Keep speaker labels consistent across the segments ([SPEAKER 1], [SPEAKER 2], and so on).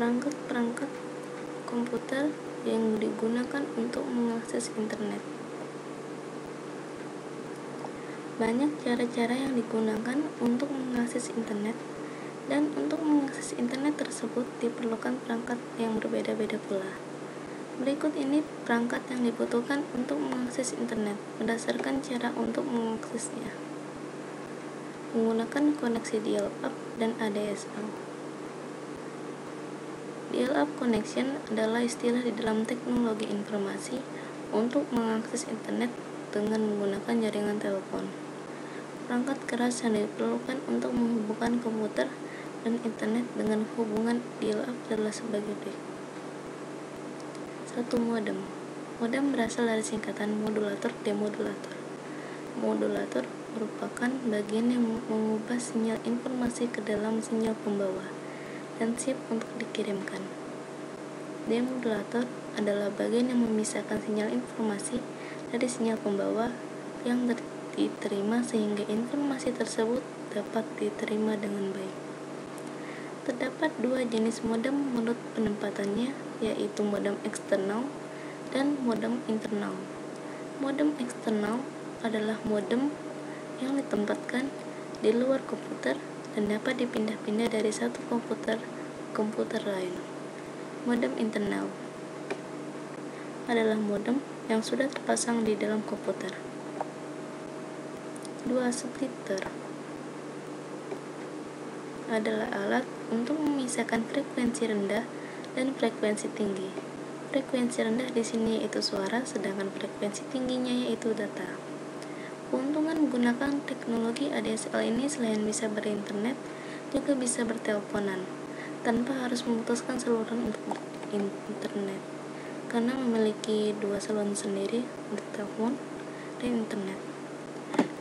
[SPEAKER 1] perangkat-perangkat komputer yang digunakan untuk mengakses internet. Banyak cara-cara yang digunakan untuk mengakses internet, dan untuk mengakses internet tersebut diperlukan perangkat yang berbeda-beda pula. Berikut ini perangkat yang dibutuhkan untuk mengakses internet berdasarkan cara untuk mengaksesnya. Menggunakan koneksi dial-up dan ADSL. Dial-up connection adalah istilah di dalam teknologi informasi untuk mengakses internet dengan menggunakan jaringan telepon. Perangkat keras yang diperlukan untuk menghubungkan komputer dan internet dengan hubungan dial-up adalah sebagai berikut. 1. Modem. Modem berasal dari singkatan modulator demodulator. Modulator merupakan bagian yang mengubah sinyal informasi ke dalam sinyal pembawa dan siap untuk dikirimkan. Demodulator adalah bagian yang memisahkan sinyal informasi dari sinyal pembawa yang diterima sehingga informasi tersebut dapat diterima dengan baik. Terdapat dua jenis modem menurut penempatannya, yaitu modem eksternal dan modem internal. Modem eksternal adalah modem yang ditempatkan di luar komputer dan dapat dipindah-pindah dari satu komputer ke komputer lain. Modem internal adalah modem yang sudah terpasang di dalam komputer. 2. Splitter adalah alat untuk memisahkan frekuensi rendah dan frekuensi tinggi. Frekuensi rendah di sini yaitu suara, sedangkan frekuensi tingginya yaitu data. Keuntungan menggunakan teknologi ADSL ini selain bisa berinternet, juga bisa berteleponan tanpa harus memutuskan saluran untuk internet, karena memiliki dua saluran sendiri untuk telepon dan internet.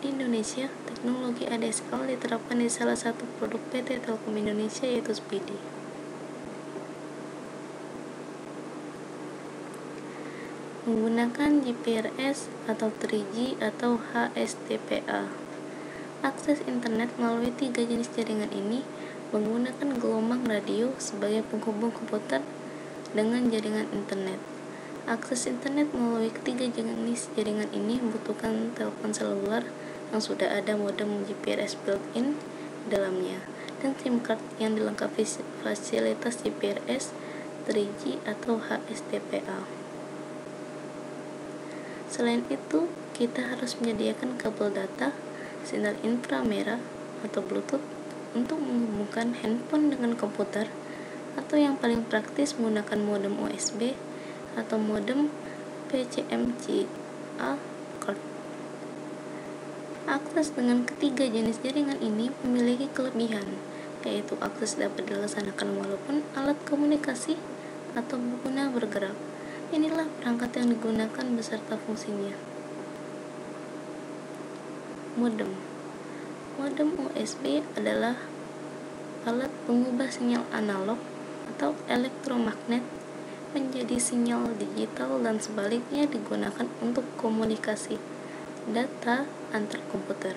[SPEAKER 1] Di Indonesia, teknologi ADSL diterapkan di salah satu produk PT Telkom Indonesia yaitu Speedy. Menggunakan GPRS atau 3G atau HSDPA. Akses internet melalui tiga jenis jaringan ini menggunakan gelombang radio sebagai penghubung komputer dengan jaringan internet. Akses internet melalui ketiga jenis jaringan ini membutuhkan telepon seluler yang sudah ada modem GPRS built-in dalamnya dan SIM card yang dilengkapi fasilitas GPRS, 3G atau HSDPA. Selain itu, kita harus menyediakan kabel data, sinyal inframerah atau Bluetooth untuk menghubungkan handphone dengan komputer, atau yang paling praktis menggunakan modem USB atau modem PCMCIA card. Akses dengan ketiga jenis jaringan ini memiliki kelebihan, yaitu akses dapat dilaksanakan walaupun alat komunikasi atau pengguna bergerak. Inilah perangkat yang digunakan beserta fungsinya. Modem. Modem USB adalah alat pengubah sinyal analog atau elektromagnet menjadi sinyal digital dan sebaliknya digunakan untuk komunikasi data antar komputer.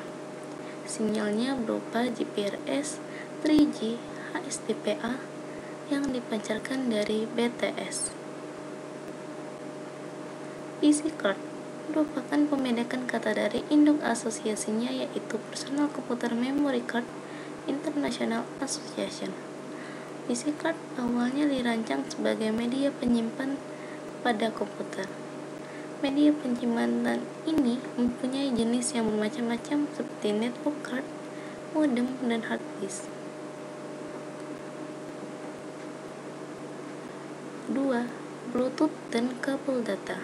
[SPEAKER 1] Sinyalnya berupa GPRS, 3G, HSDPA yang dipancarkan dari BTS. PC card merupakan pembedakan kata dari induk asosiasinya yaitu Personal Computer Memory Card International Association. PC card awalnya dirancang sebagai media penyimpan pada komputer. Media penyimpanan ini mempunyai jenis yang bermacam-macam seperti network card, modem, dan hard disk. 2. Bluetooth dan kabel data.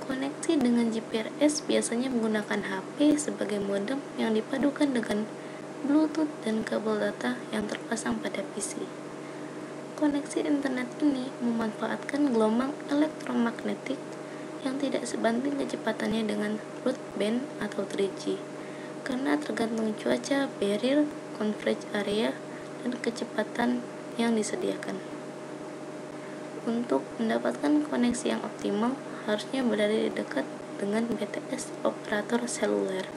[SPEAKER 1] Koneksi dengan GPRS biasanya menggunakan HP sebagai modem yang dipadukan dengan Bluetooth dan kabel data yang terpasang pada PC. Koneksi internet ini memanfaatkan gelombang elektromagnetik yang tidak sebanding kecepatannya dengan broadband atau 3G, karena tergantung cuaca, barrier, coverage area, dan kecepatan yang disediakan. Untuk mendapatkan koneksi yang optimal, harusnya berada di dekat dengan BTS operator seluler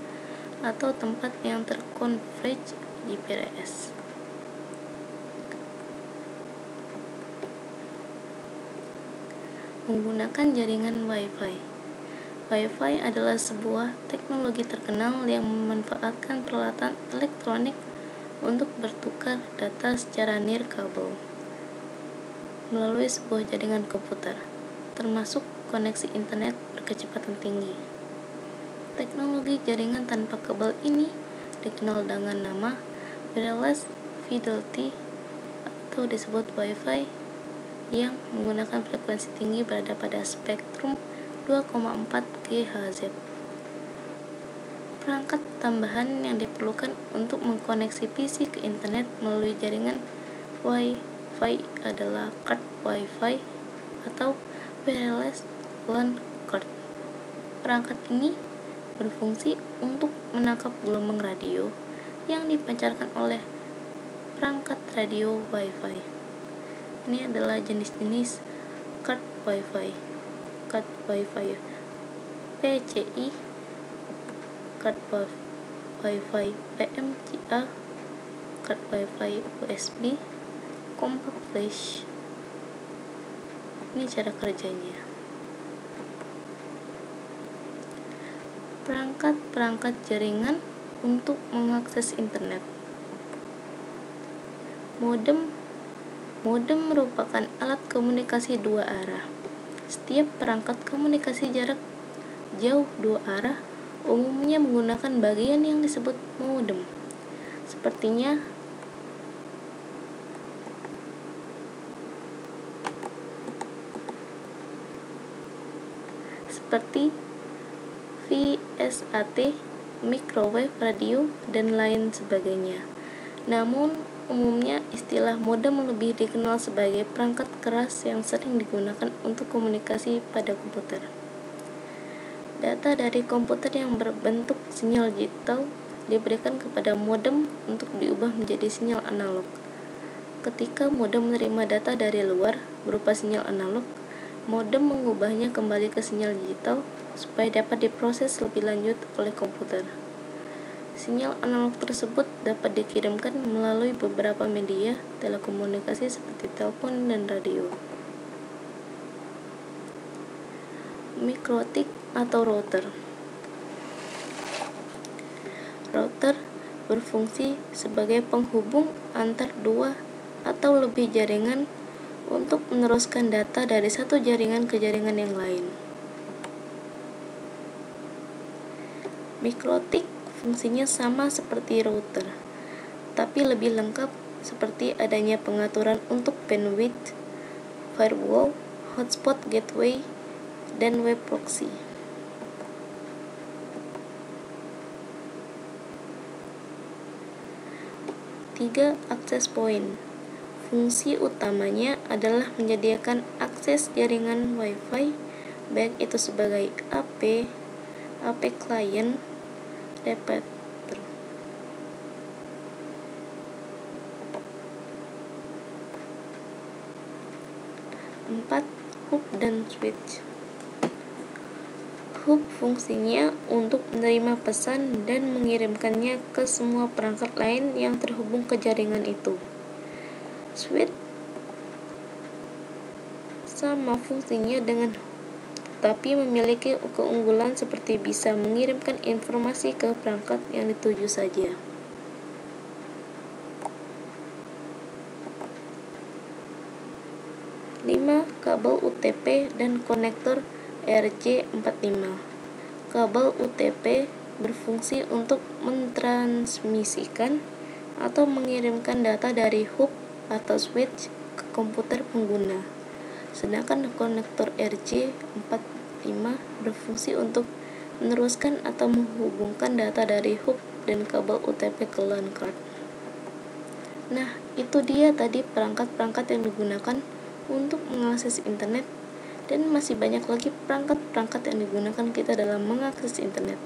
[SPEAKER 1] atau tempat yang terkonverge GPRS. menggunakan jaringan Wi-Fi. Wi-Fi adalah sebuah teknologi terkenal yang memanfaatkan peralatan elektronik untuk bertukar data secara nirkabel melalui sebuah jaringan komputer, termasuk koneksi internet berkecepatan tinggi. Teknologi jaringan tanpa kabel ini dikenal dengan nama wireless fidelity atau disebut Wi-Fi, yang menggunakan frekuensi tinggi berada pada spektrum 2,4 GHz. Perangkat tambahan yang diperlukan untuk mengkoneksi PC ke internet melalui jaringan Wi-Fi adalah card Wi-Fi atau wireless LAN card. Perangkat ini berfungsi untuk menangkap gelombang radio yang dipancarkan oleh perangkat radio Wi-Fi. Ini adalah jenis-jenis card Wi-Fi. Card Wi-Fi PCI, card Wi-Fi PMCA, card Wi-Fi USB, compact flash. Ini cara kerjanya. Perangkat-perangkat jaringan untuk mengakses internet. Modem merupakan alat komunikasi dua arah. Setiap perangkat komunikasi jarak jauh dua arah umumnya menggunakan bagian yang disebut modem. Seperti VSAT, microwave radio, dan lain sebagainya. Namun, umumnya istilah modem lebih dikenal sebagai perangkat keras yang sering digunakan untuk komunikasi pada komputer. Data dari komputer yang berbentuk sinyal digital diberikan kepada modem untuk diubah menjadi sinyal analog. Ketika modem menerima data dari luar berupa sinyal analog, modem mengubahnya kembali ke sinyal digital supaya dapat diproses lebih lanjut oleh komputer. Sinyal analog tersebut dapat dikirimkan melalui beberapa media telekomunikasi seperti telepon dan radio. Mikrotik atau router. Router berfungsi sebagai penghubung antar dua atau lebih jaringan untuk meneruskan data dari satu jaringan ke jaringan yang lain. Mikrotik fungsinya sama seperti router, tapi lebih lengkap seperti adanya pengaturan untuk bandwidth, firewall, hotspot gateway, dan web proxy. Tiga, access point. Fungsi utamanya adalah menyediakan akses jaringan Wi-Fi, baik itu sebagai AP client, repeater. 4. Hub dan switch. Hub fungsinya untuk menerima pesan dan mengirimkannya ke semua perangkat lain yang terhubung ke jaringan itu. Switch sama fungsinya dengan hub, tapi memiliki keunggulan seperti bisa mengirimkan informasi ke perangkat yang dituju saja. Kabel UTP dan konektor RJ45. Kabel UTP berfungsi untuk mentransmisikan atau mengirimkan data dari hub atau switch ke komputer pengguna. Sedangkan konektor RJ45 berfungsi untuk meneruskan atau menghubungkan data dari hub dan kabel UTP ke LAN card. Nah, itu dia tadi perangkat-perangkat yang digunakan untuk mengakses internet, dan masih banyak lagi perangkat-perangkat yang digunakan kita dalam mengakses internet.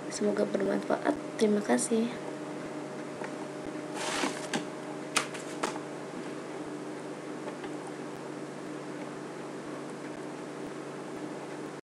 [SPEAKER 1] Semoga bermanfaat. Terima kasih.